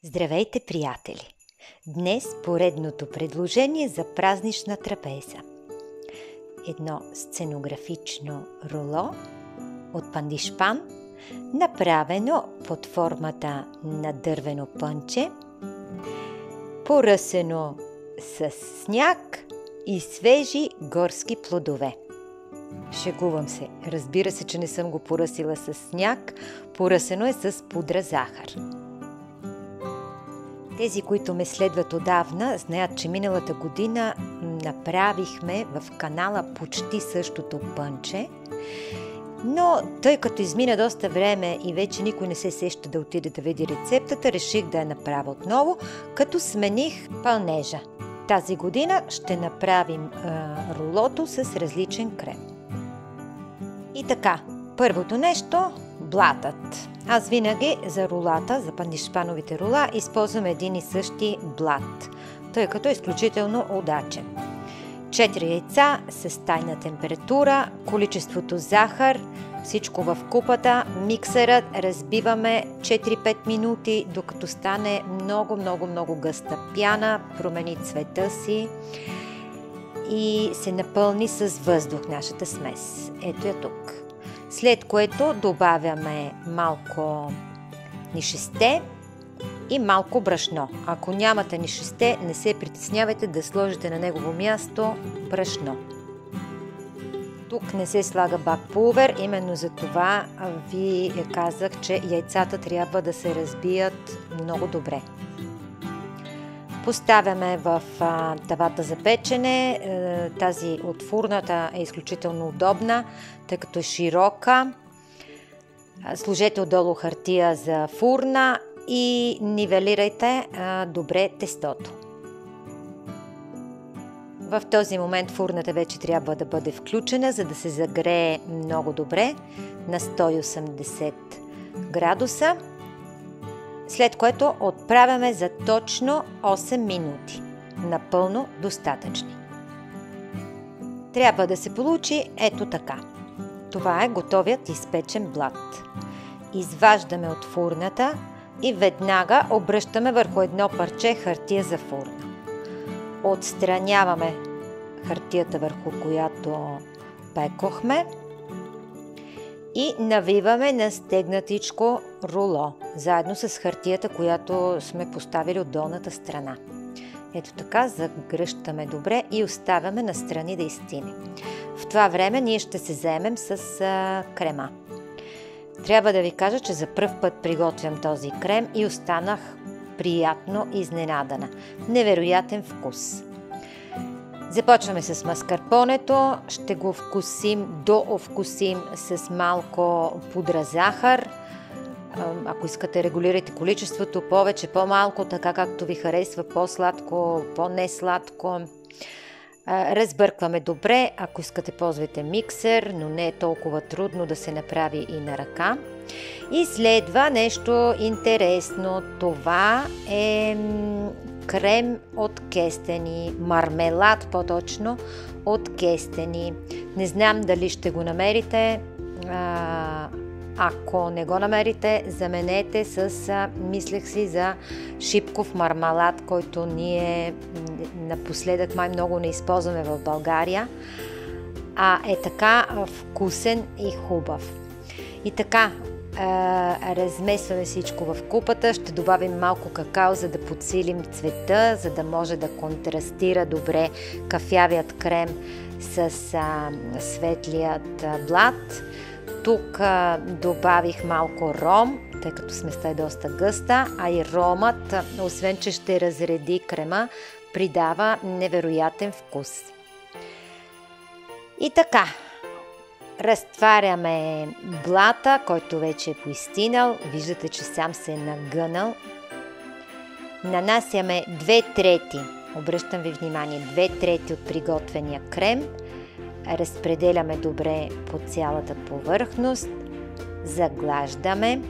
Здравейте, приятели! Днес поредното предложение за празнична трапеза. Едно сценографично руло от пандишпан, направено под формата на дървено пънче, поръсено с сняг и свежи горски плодове. Шегувам се. Разбира се, че не съм го поръсила с сняг. Поръсено е с пудра захар. Тези, които ме следват отдавна, знаят, че миналата година направихме в канала почти същото пънче, но тъй като измина доста време и вече никой не се сеща да отиде да види рецептата, реших да я направя отново, като смених пълнежа. Тази година ще направим рулото с различен крем. И така, първото нещо – блатът. Аз винаги за рулата, за пандишпановите рула, използвам един и същи блат, тъй като е изключително удачен. 4 яйца с тайна температура, количеството захар, всичко в купата, миксерът разбиваме 4-5 минути, докато стане много гъста пяна, промени цвета си и се напълни с въздух нашата смес. Ето я тук. След което добавяме малко нишесте и малко брашно. Ако нямате нишесте, не се притеснявайте да сложите на негово място брашно. Тук не се слага бак пулвер, именно за това ви казах, че яйцата трябва да се разбият много добре. Поставяме в тавата за печене. Тази от фурната е изключително удобна, тъй като е широка. Сложете отдолу хартия за фурна и нивелирайте добре тестото. В този момент фурната вече трябва да бъде включена, за да се загрее много добре на 180 градуса. След което отправяме за точно 8 минути. Напълно достатъчни. Трябва да се получи ето така. Това е готовият изпечен блат. Изваждаме от фурната и веднага обръщаме върху едно парче хартия за фурна. Отстраняваме хартията, върху която пекохме, и навиваме на стегнатичко руло, заедно с хартията, която сме поставили от долната страна. Ето така, загръщаме добре и оставяме настрани да изстине. В това време ние ще се заемем с крема. Трябва да ви кажа, че за пръв път приготвям този крем и останах приятно изненадана. Невероятен вкус. Започваме с маскарпонето, ще го довкусим с малко пудра захар. Ако искате, регулирайте количеството, повече, по-малко, така както ви харесва, по-сладко, по-несладко. Разбъркваме добре, ако искате, ползвайте миксер, но не е толкова трудно да се направи и на ръка. И следва нещо интересно, това е крем от кестени, мармелад по-точно от кестени. Не знам дали ще го намерите. Ако не го намерите, заменете с, мислех си за шипков мармалад, който ние напоследък май много не използваме в България. Е така вкусен и хубав. И така, размесваме всичко в купата, ще добавим малко какао, за да подсилим цвета, за да може да контрастира добре кафявият крем с светлият блат. Тук добавих малко ром, тъй като сместа е доста гъста, а и ромът, освен че ще разреди крема, придава невероятен вкус. И така, разтваряме блата, който вече е поизстинал. Виждате, че сам се е нагънал. Нанасяме 2/3, обръщам ви внимание, 2/3 от приготвения крем. Разпределяме добре по цялата повърхност. Заглаждаме.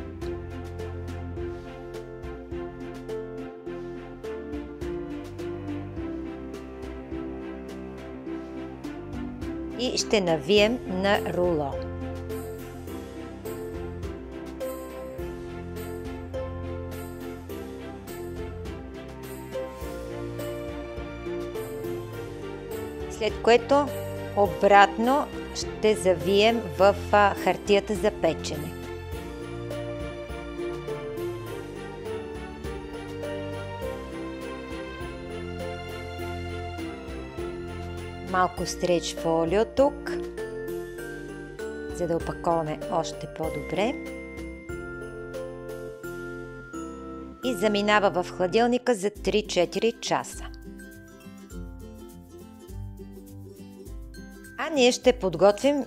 И ще навием на руло. След което обратно ще завием в хартията за печене. Малко стреч фолио тук, за да опаковаме още по-добре. И заминава в хладилника за 3-4 часа. А ние ще подготвим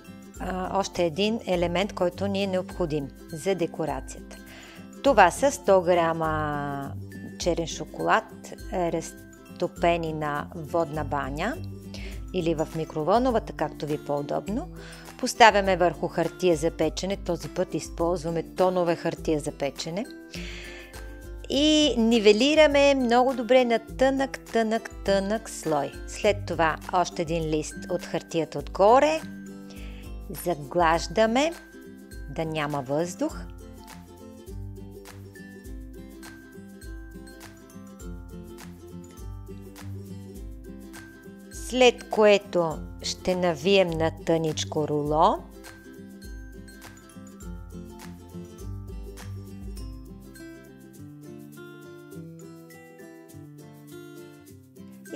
още един елемент, който ни е необходим за декорацията. Това са 100 грама черен шоколад, разтопени на водна баня или в микровълновата, както ви е по-удобно. Поставяме върху хартия за печене, този път използваме тонове хартия за печене. И нивелираме много добре на тънък слой. След това още един лист от хартията отгоре. Заглаждаме да няма въздух. След което ще навием на тъничко руло.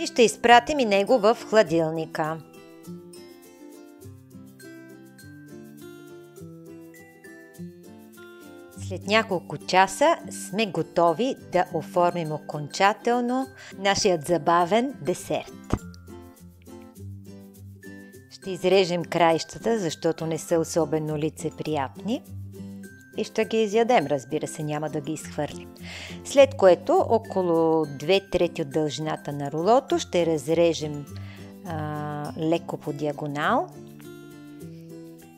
И ще изпратим и него в хладилника. След няколко часа сме готови да оформим окончателно нашият забавен десерт. Ще изрежем краищата, защото не са особено лицеприятни. И ще ги изядем, разбира се, няма да ги изхвърлим. След което около 2/3 от дължината на рулото ще разрежем леко по диагонал.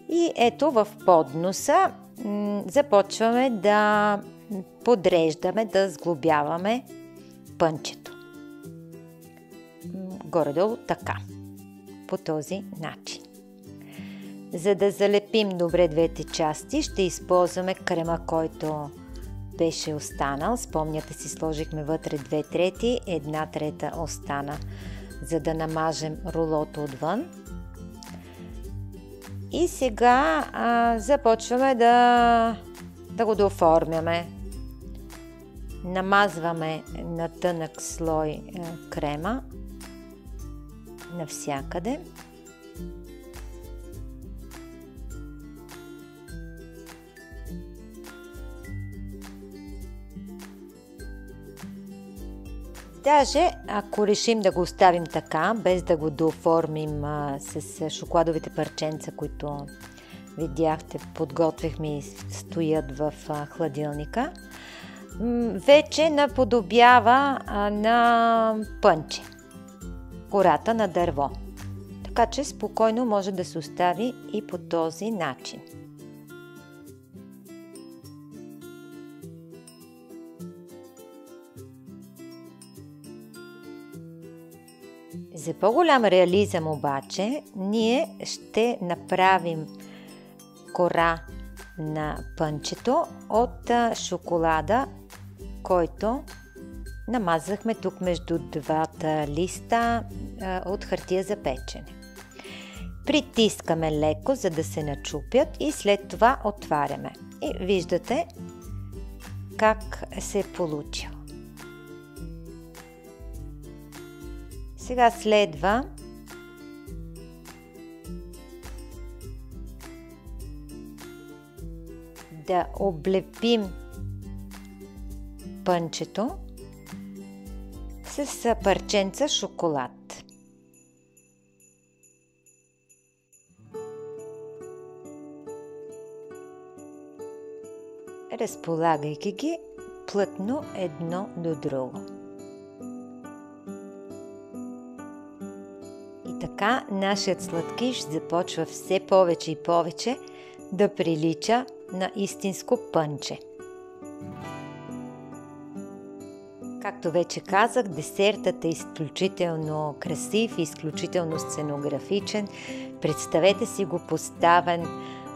И ето в подноса започваме да подреждаме, да сглобяваме пънчето. Горе-долу така, по този начин. За да залепим добре двете части, ще използваме крема, който беше останал. Спомняте си, сложихме вътре 2/3, 1/3 остана, за да намажем рулото отвън. И сега започваме да го дооформяме. Намазваме на тънък слой крема навсякъде. Даже ако решим да го оставим така, без да го дооформим с шоколадовите парченца, които видяхте, подготвихме и стоят в хладилника, вече наподобява на пънче, кората на дърво. Така че спокойно може да се остави и по този начин. За по-голям реализъм обаче, ние ще направим кора на пънчето от шоколада, който намазахме тук между двата листа от хартия за печене. Притискаме леко, за да се начупят и след това отваряме. И виждате как се е получил. Сега следва да облепим пънчето с парченца шоколад. Разполагайки ги плътно едно до друго. И така нашият сладкиш започва все повече и повече да прилича на истинско пънче. Както вече казах, десертът е изключително красив и изключително сценографичен. Представете си го поставен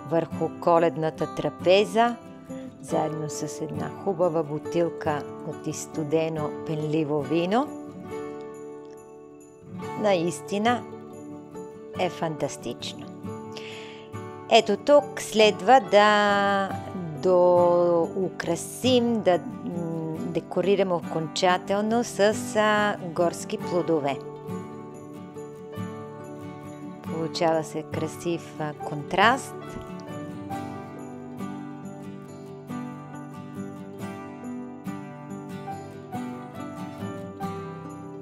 върху коледната трапеза, заедно с една хубава бутилка от изстудено пенливо вино. Наистина е фантастично. Ето тук следва да украсим, да декорираме окончателно с горски плодове. Получава се красив контраст.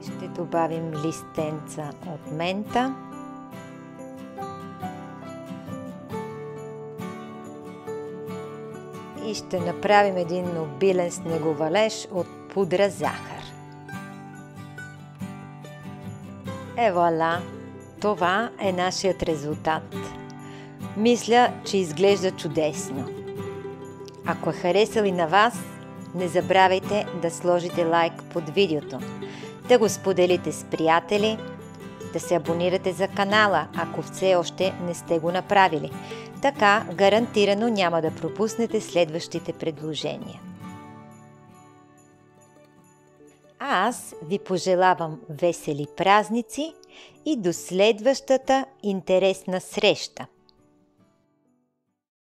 Ще добавим листенца от мента. И ще направим един обилен снеговалеж от пудра захар. Вуаля! Това е нашият резултат. Мисля, че изглежда чудесно. Ако е харесал и на вас, не забравяйте да сложите лайк под видеото, да го споделите с приятели, да се абонирате за канала, ако все още не сте го направили. Така гарантирано няма да пропуснете следващите предложения. Аз ви пожелавам весели празници и до следващата интересна среща!